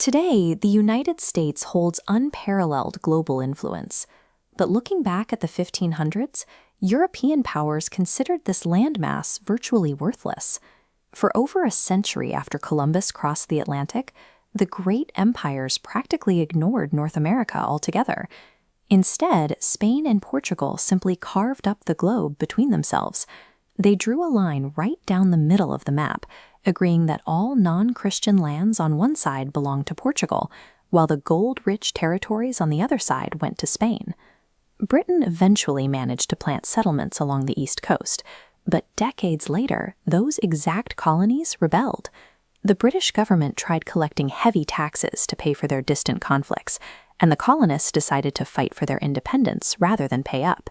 Today, the United States holds unparalleled global influence. But looking back at the 1500s, European powers considered this landmass virtually worthless. For over a century after Columbus crossed the Atlantic, the great empires practically ignored North America altogether. Instead, Spain and Portugal simply carved up the globe between themselves. They drew a line right down the middle of the map, agreeing that all non-Christian lands on one side belonged to Portugal, while the gold-rich territories on the other side went to Spain. Britain eventually managed to plant settlements along the east coast, but decades later, those exact colonies rebelled. The British government tried collecting heavy taxes to pay for their distant conflicts, and the colonists decided to fight for their independence rather than pay up.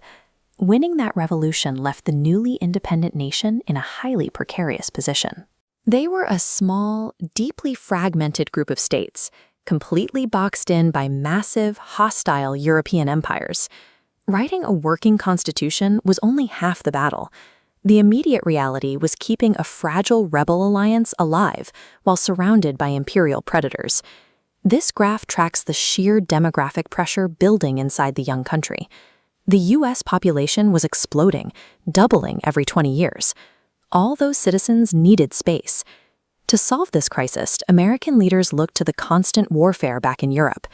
Winning that revolution left the newly independent nation in a highly precarious position. They were a small, deeply fragmented group of states, completely boxed in by massive, hostile European empires. Writing a working constitution was only half the battle. The immediate reality was keeping a fragile rebel alliance alive while surrounded by imperial predators. This graph tracks the sheer demographic pressure building inside the young country. The U.S. population was exploding, doubling every 20 years. All those citizens needed space. To solve this crisis, American leaders looked to the constant warfare back in Europe.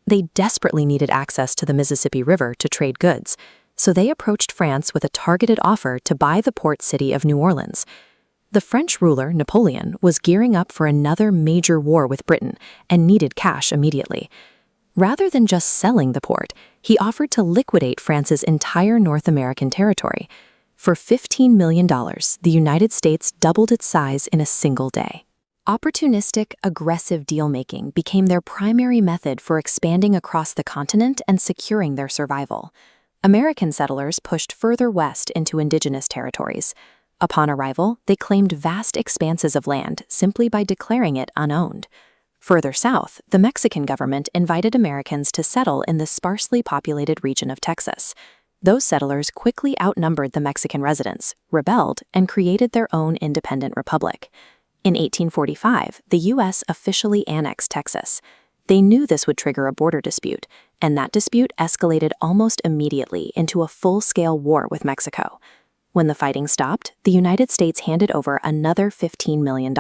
They desperately needed access to the Mississippi River to trade goods, so they approached France with a targeted offer to buy the port city of New Orleans. The French ruler, Napoleon, was gearing up for another major war with Britain and needed cash immediately. Rather than just selling the port, he offered to liquidate France's entire North American territory. For $15 million, the United States doubled its size in a single day. Opportunistic, aggressive deal-making became their primary method for expanding across the continent and securing their survival. American settlers pushed further west into indigenous territories. Upon arrival, they claimed vast expanses of land simply by declaring it unowned. Further south, the Mexican government invited Americans to settle in the sparsely populated region of Texas. Those settlers quickly outnumbered the Mexican residents, rebelled, and created their own independent republic. In 1845, the U.S. officially annexed Texas. They knew this would trigger a border dispute, and that dispute escalated almost immediately into a full-scale war with Mexico. When the fighting stopped, the United States handed over another $15 million.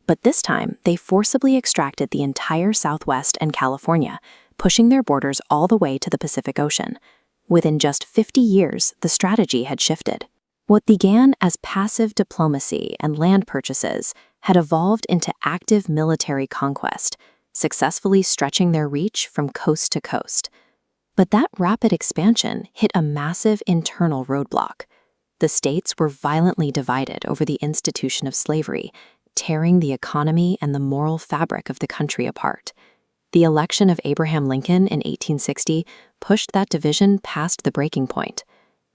But this time, they forcibly extracted the entire Southwest and California, pushing their borders all the way to the Pacific Ocean. Within just 50 years, the strategy had shifted. What began as passive diplomacy and land purchases had evolved into active military conquest, successfully stretching their reach from coast to coast. But that rapid expansion hit a massive internal roadblock. The states were violently divided over the institution of slavery, tearing the economy and the moral fabric of the country apart. The election of Abraham Lincoln in 1860 pushed that division past the breaking point.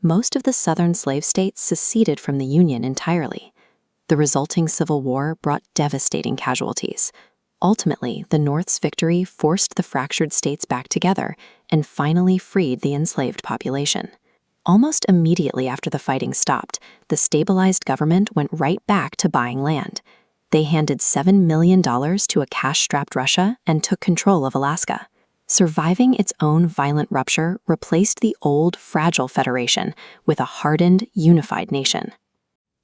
Most of the southern slave states seceded from the Union entirely. The resulting Civil War brought devastating casualties. Ultimately, the North's victory forced the fractured states back together and finally freed the enslaved population. Almost immediately after the fighting stopped, the stabilized government went right back to buying land. They handed $7 million to a cash-strapped Russia and took control of Alaska. Surviving its own violent rupture replaced the old, fragile federation with a hardened, unified nation.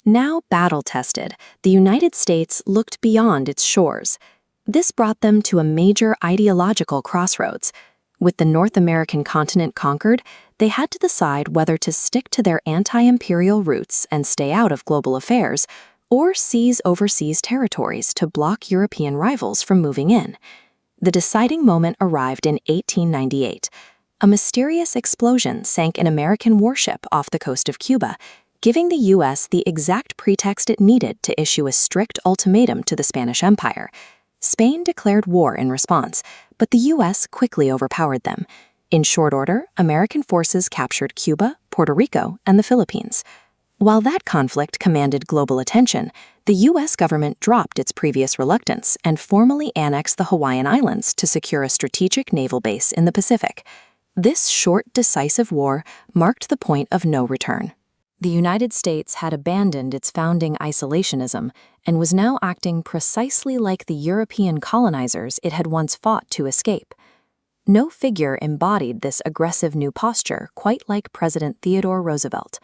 Now battle-tested, the United States looked beyond its shores. This brought them to a major ideological crossroads. With the North American continent conquered, they had to decide whether to stick to their anti-imperial roots and stay out of global affairs, or seize overseas territories to block European rivals from moving in. The deciding moment arrived in 1898. A mysterious explosion sank an American warship off the coast of Cuba, giving the U.S. the exact pretext it needed to issue a strict ultimatum to the Spanish Empire. Spain declared war in response, but the U.S. quickly overpowered them. In short order, American forces captured Cuba, Puerto Rico, and the Philippines. While that conflict commanded global attention, the U.S. government dropped its previous reluctance and formally annexed the Hawaiian Islands to secure a strategic naval base in the Pacific. This short, decisive war marked the point of no return. The United States had abandoned its founding isolationism and was now acting precisely like the European colonizers it had once fought to escape. No figure embodied this aggressive new posture quite like President Theodore Roosevelt.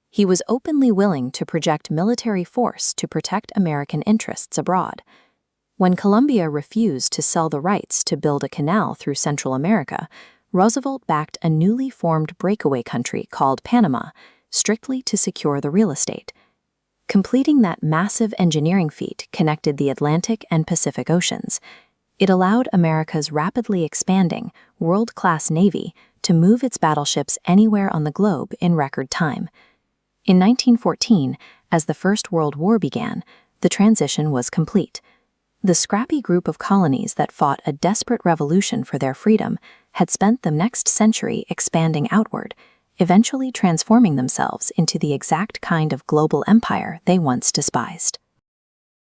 He was openly willing to project military force to protect American interests abroad. When Colombia refused to sell the rights to build a canal through Central America, Roosevelt backed a newly formed breakaway country called Panama, strictly to secure the real estate. Completing that massive engineering feat connected the Atlantic and Pacific Oceans. It allowed America's rapidly expanding, world-class Navy to move its battleships anywhere on the globe in record time. In 1914, as the First World War began, the transition was complete. The scrappy group of colonies that fought a desperate revolution for their freedom had spent the next century expanding outward, eventually transforming themselves into the exact kind of global empire they once despised.